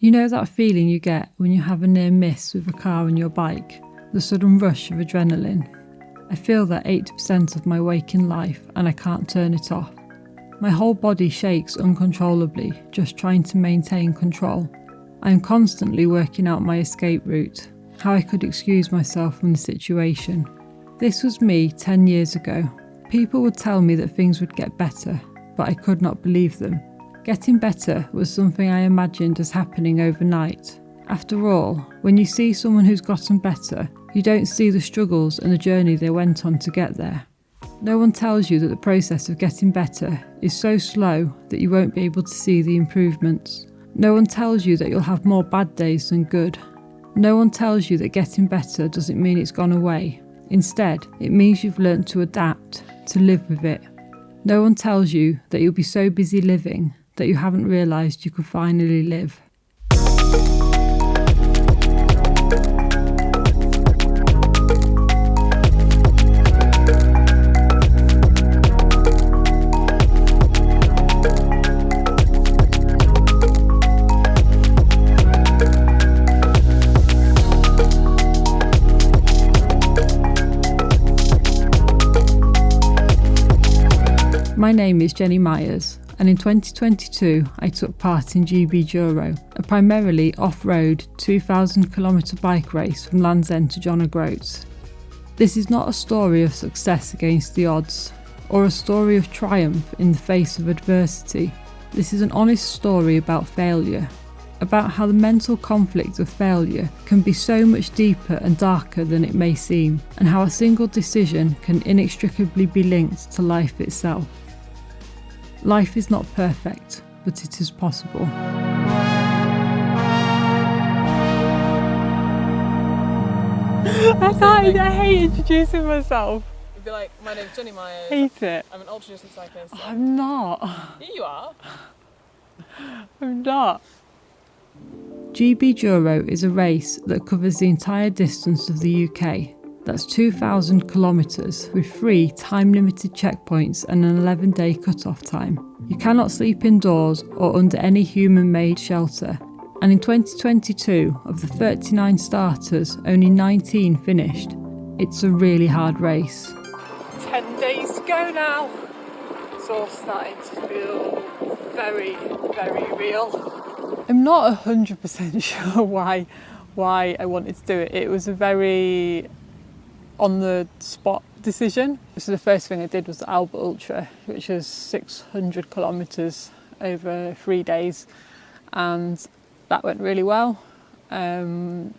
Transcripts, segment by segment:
You know that feeling you get when you have a near miss with a car on your bike? The sudden rush of adrenaline. I feel that 80% of my waking life and I can't turn it off. My whole body shakes uncontrollably, just trying to maintain control. I am constantly working out my escape route, how I could excuse myself from the situation. This was me 10 years ago. People would tell me that things would get better, but I could not believe them. Getting better was something I imagined as happening overnight. After all, when you see someone who's gotten better, you don't see the struggles and the journey they went on to get there. No one tells you that the process of getting better is so slow that you won't be able to see the improvements. No one tells you that you'll have more bad days than good. No one tells you that getting better doesn't mean it's gone away. Instead, it means you've learnt to adapt, to live with it. No one tells you that you'll be so busy living that you haven't realised you could finally live. My name is Jenni Myers, and in 2022 I took part in GB Duro, a primarily off-road 2,000km bike race from Land's End to John O'Groats. This is not a story of success against the odds, or a story of triumph in the face of adversity. This is an honest story about failure, about how the mental conflict of failure can be so much deeper and darker than it may seem, and how a single decision can inextricably be linked to life itself. Life is not perfect, but it is possible. I hate introducing myself. You'd be like, my name's Jenni Myers. Hate it. I'm an ultra-distance cyclist. I'm not. Yeah, you are. I'm not. GB Duro is a race that covers the entire distance of the UK. That's 2,000 kilometres with 3 time-limited checkpoints and an 11-day cut-off time. You cannot sleep indoors or under any human-made shelter. And in 2022, of the 39 starters, only 19 finished. It's a really hard race. 10 days to go now. It's all starting to feel very, very real. I'm not 100% sure why I wanted to do it. It was a very on the spot decision. So the first thing I did was the Albert Ultra, which was 600 kilometres over 3 days, and that went really well.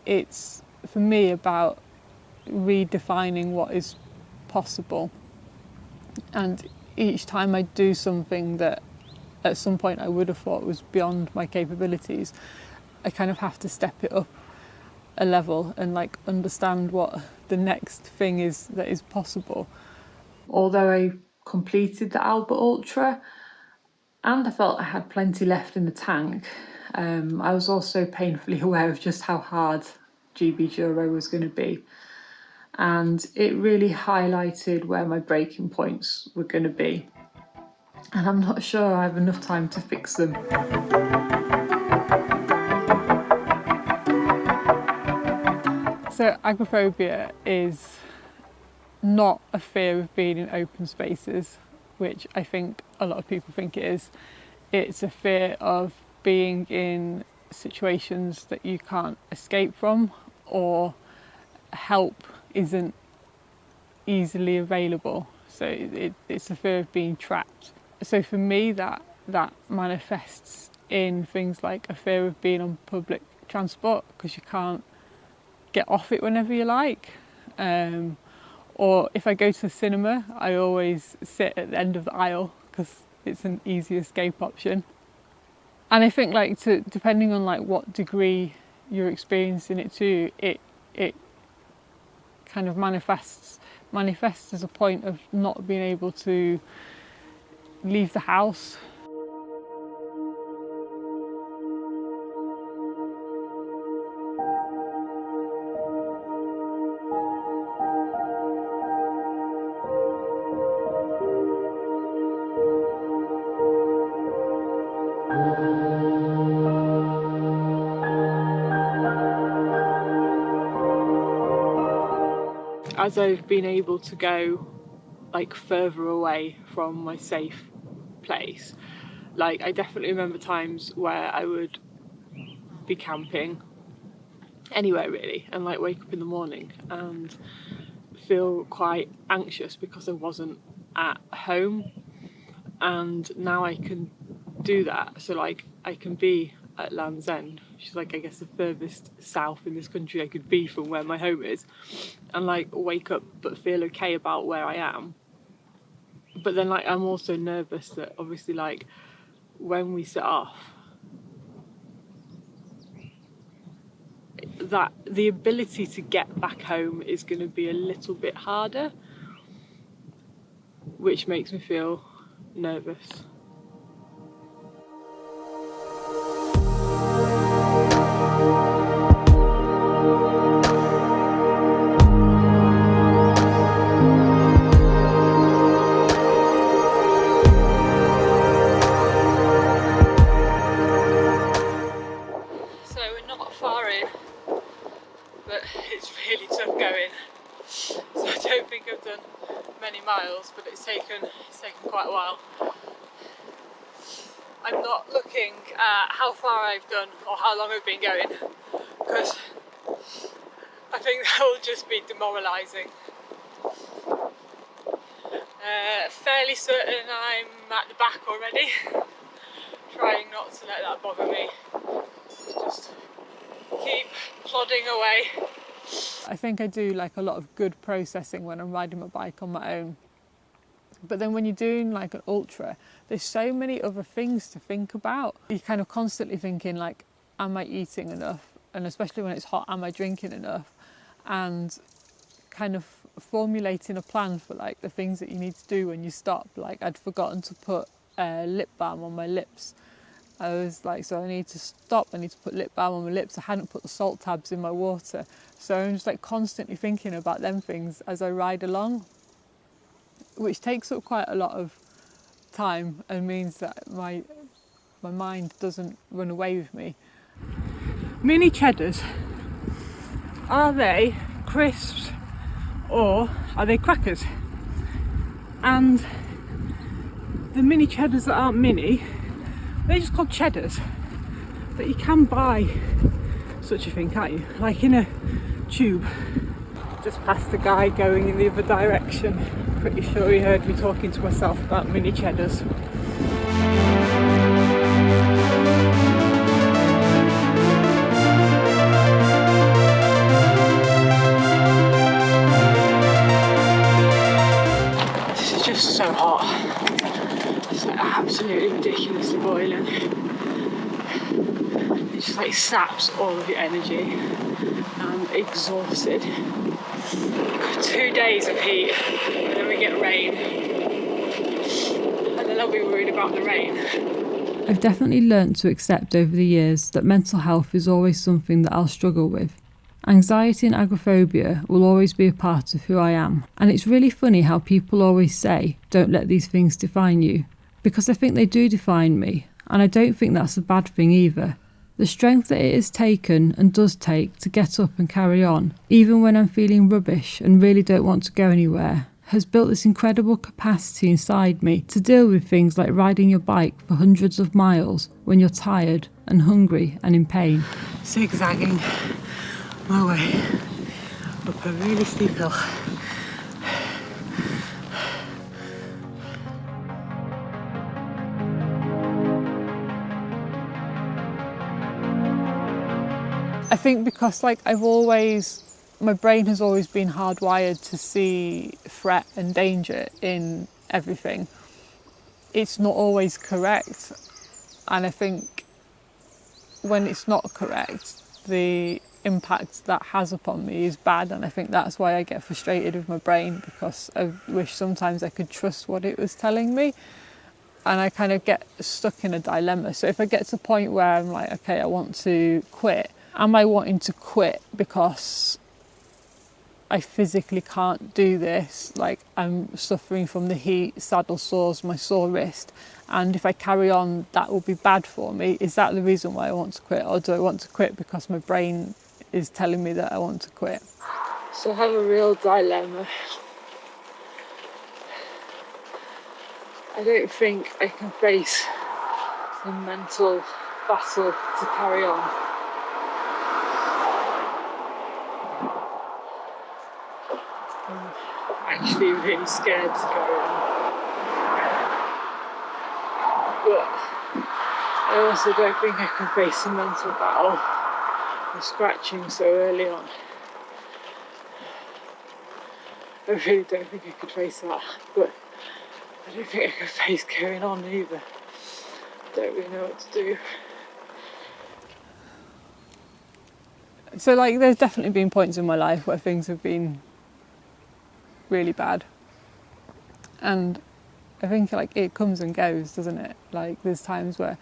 It's for me about redefining what is possible, and each time I do something that at some point I would have thought was beyond my capabilities, I kind of have to step it up a level and understand what the next thing is that is possible. Although I completed the Albert Ultra and I felt I had plenty left in the tank, I was also painfully aware of just how hard GB Duro was going to be, and it really highlighted where my breaking points were going to be, and I'm not sure I have enough time to fix them. So agoraphobia is not a fear of being in open spaces, which I think a lot of people think it is. It's a fear of being in situations that you can't escape from, or help isn't easily available. So it's a fear of being trapped. So for me that manifests in things like a fear of being on public transport because you can't get off it whenever you like, or if I go to the cinema I always sit at the end of the aisle because it's an easy escape option. And I think depending on what degree you're experiencing it to, it kind of manifests as a point of not being able to leave the house. as I've been able to go like further away from my safe place, like I definitely remember times where I would be camping anywhere really, and like wake up in the morning and feel quite anxious because I wasn't at home. And now I can do that, so like I can be at Land's End, which is like I guess the furthest south in this country I could be from where my home is, and like wake up but feel okay about where I am. But then like I'm also nervous that obviously like when we set off, that the ability to get back home is going to be a little bit harder, which makes me feel nervous. So we're not far in, but it's really tough going. So I don't think I've done many miles, but it's taken quite a while. I'm not looking at how far I've done or how long I've been going, because I think that will just be demoralising. Fairly certain I'm at the back already. Trying not to let that bother me. Just keep plodding away. I think I do like a lot of good processing when I'm riding my bike on my own. But then when you're doing like an ultra, there's so many other things to think about. You're kind of constantly thinking like, am I eating enough? And especially when it's hot, am I drinking enough? And kind of formulating a plan for like the things that you need to do when you stop. Like I'd forgotten to put lip balm on my lips. I was like, so I need to stop, I need to put lip balm on my lips. I hadn't put the salt tabs in my water. So I'm just like constantly thinking about them things as I ride along, which takes up quite a lot of time and means that my mind doesn't run away with me. Mini cheddars, are they crisps or are they crackers? And the mini cheddars that aren't mini, they're just called cheddars. But you can buy such a thing, can't you? Like in a tube. Just past a guy going in the other direction. Pretty sure he heard me talking to myself about mini cheddars. This is just so hot. It's like absolutely ridiculously boiling. It just like saps all of your energy. I'm exhausted. 2 days of heat, and then we get rain, and then I'll be worried about the rain. I've definitely learnt to accept over the years that mental health is always something that I'll struggle with. Anxiety and agoraphobia will always be a part of who I am, and it's really funny how people always say, don't let these things define you, because I think they do define me, and I don't think that's a bad thing either. The strength that it has taken and does take to get up and carry on, even when I'm feeling rubbish and really don't want to go anywhere, has built this incredible capacity inside me to deal with things like riding your bike for hundreds of miles when you're tired and hungry and in pain. Zigzagging my way up a really steep hill. I think because like my brain has always been hardwired to see threat and danger in everything. It's not always correct. And I think when it's not correct, the impact that has upon me is bad. And I think that's why I get frustrated with my brain, because I wish sometimes I could trust what it was telling me. And I kind of get stuck in a dilemma. So if I get to a point where I'm like, okay, I want to quit, am I wanting to quit because I physically can't do this? Like I'm suffering from the heat, saddle sores, my sore wrist, and if I carry on, that will be bad for me. Is that the reason why I want to quit? Or do I want to quit because my brain is telling me that I want to quit? So I have a real dilemma. I don't think I can face the mental battle to carry on. I'm actually really scared to carry on. But I also don't think I can face the mental battle of scratching so early on. I really don't think I could face that, but I don't think I could face carrying on either. I don't really know what to do. So like there's definitely been points in my life where things have been really bad. And I think like it comes and goes, doesn't it? Like there's times where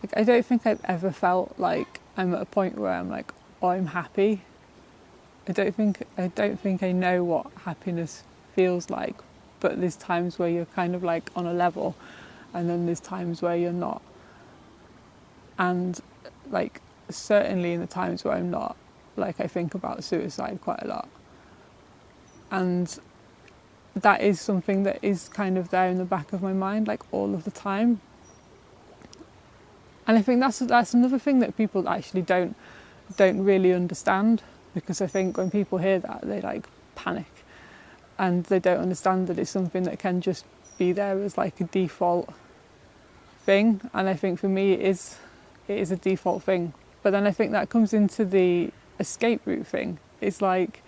like I don't think I've ever felt like I'm at a point where I'm like, oh, I'm happy. I don't think I know what happiness feels like, but there's times where you're kind of like on a level, and then there's times where you're not. And like certainly in the times where I'm not, like I think about suicide quite a lot. And that is something that is kind of there in the back of my mind, like all of the time. And I think that's another thing that people actually don't really understand, because I think when people hear that, they like panic, and they don't understand that it's something that can just be there as like a default thing. And I think for me it is a default thing. But then I think that comes into the escape route thing. It's like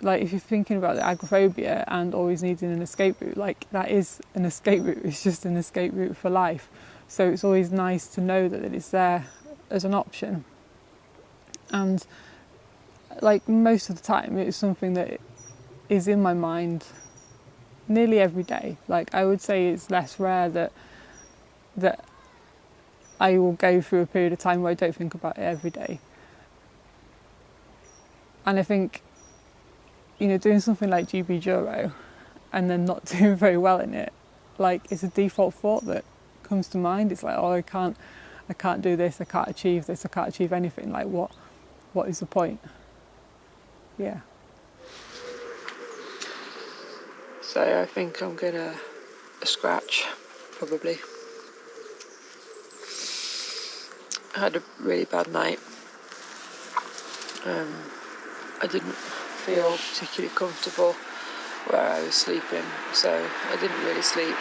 if you're thinking about the agoraphobia and always needing an escape route, like that is an escape route. It's just an escape route for life. So it's always nice to know that it's there as an option. And like most of the time it's something that is in my mind nearly every day. Like I would say it's less rare that I will go through a period of time where I don't think about it every day. And I think, you know, doing something like GB Duro and then not doing very well in it, like it's a default thought that comes to mind. It's like, oh, I can't do this, I can't achieve this, I can't achieve anything. Like what is the point? Yeah. So I think I'm gonna scratch, probably. I had a really bad night. I didn't feel particularly comfortable where I was sleeping, so I didn't really sleep.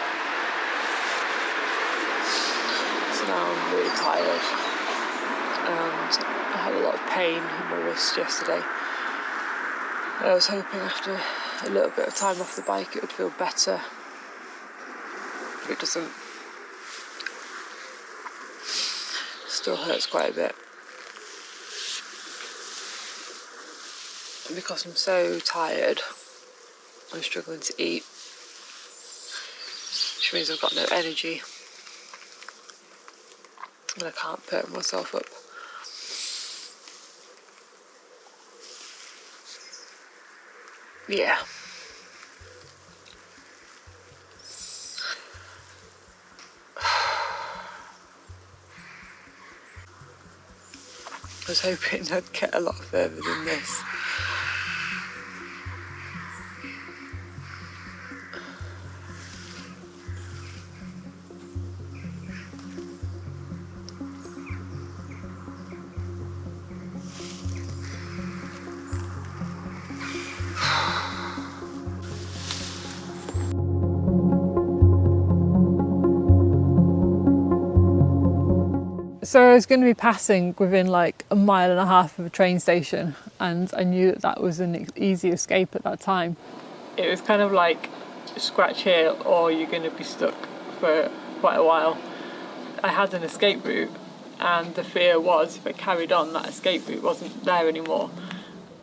So now I'm really tired, and I had a lot of pain in my wrist yesterday. I was hoping after a little bit of time off the bike it would feel better, but it doesn't. Still hurts quite a bit. And because I'm so tired, I'm struggling to eat, which means I've got no energy and I can't perk myself up. Yeah. I was hoping I'd get a lot further than this. So I was going to be passing within like a mile and a half of a train station, and I knew that was an easy escape at that time. It was kind of like scratch here or you're going to be stuck for quite a while. I had an escape route, and the fear was if I carried on, that escape route wasn't there anymore.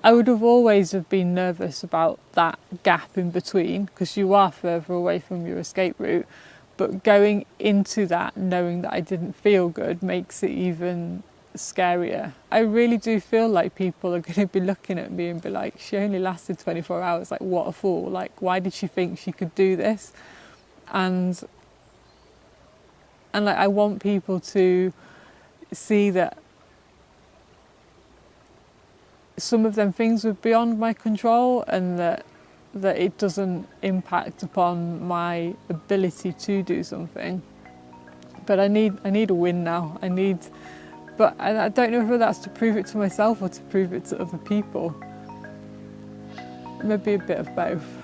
I would have always have been nervous about that gap in between, because you are further away from your escape route. But going into that, knowing that I didn't feel good, makes it even scarier. I really do feel like people are going to be looking at me and be like, she only lasted 24 hours, like what a fool, like why did she think she could do this? And like I want people to see that some of them things were beyond my control, and that it doesn't impact upon my ability to do something. But I need a win now. But I don't know whether that's to prove it to myself or to prove it to other people. Maybe a bit of both.